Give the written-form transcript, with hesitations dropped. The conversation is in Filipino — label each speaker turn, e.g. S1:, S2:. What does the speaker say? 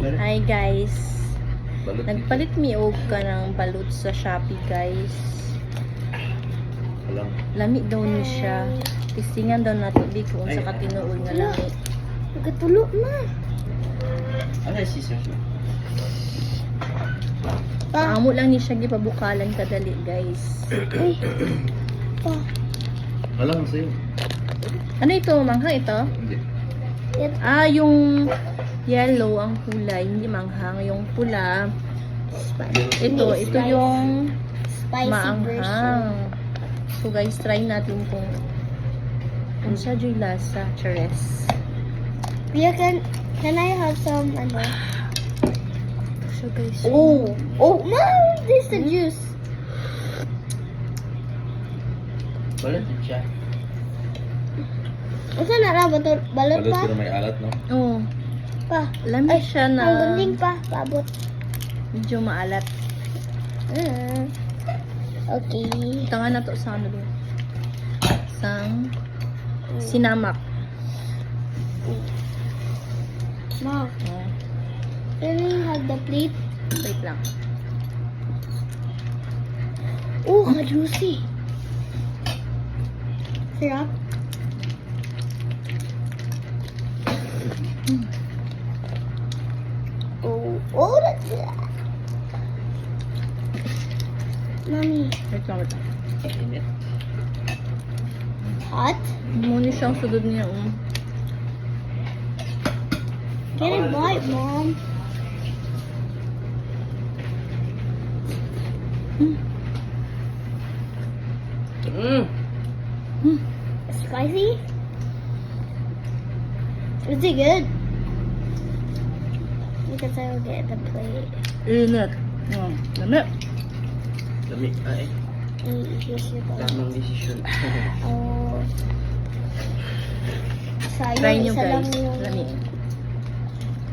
S1: Hi guys.
S2: Balot
S1: Nagpalit mi og ka ng balut sa Shopee guys.
S2: Alam.
S1: Lami daw ni siya. Testingan daw nato big kung sa katinuod nga lami.
S3: Nagkatulo na.
S2: Ano yung scissors na?
S1: Amo lang ni siya gipabukalan kadali guys.
S3: Uy. Pa.
S2: Alam mo sa'yo.
S1: Ano ito? Manghang ito?
S2: Hindi.
S1: Yung yellow ang kulay, hindi manghang. Yung pula, ito yung
S3: Spicy version.
S1: maanghang. So guys, try natin kung sa joy lasa, chares.
S3: Pia, can I have some, ano?
S1: So guys,
S3: Oh, mom, this is the juice.
S2: Balot din siya.
S3: Usa na ra ba to? Balot
S2: Balot
S3: pa?
S2: pero may alat, no?
S1: oh,
S3: Pa.
S1: lami siya na
S3: Ang gunting pa, paabot.
S1: medyo maalat.
S3: Okay.
S1: Tangan na to sa ano din. Sang sinamak.
S3: Mom,
S1: Oh,
S3: can we have the plate?
S1: wait lang.
S3: Oh, juicy. Sarap. Oh, that's good. Mommy,
S1: Wait lang, wait lang.
S2: Init.
S3: hot?
S1: Muna siyang sudod niya.
S3: Get it bite, Mom. Spicy? Is it good? Because I will get the plate.
S1: Init. Oh, lami.
S2: Dami. Ay.
S3: Here's your plate.
S2: Tamang desisyon.
S3: Oh. Sayang,
S1: Try nyo
S3: isa lang
S1: guys.
S3: yung-
S1: Lami.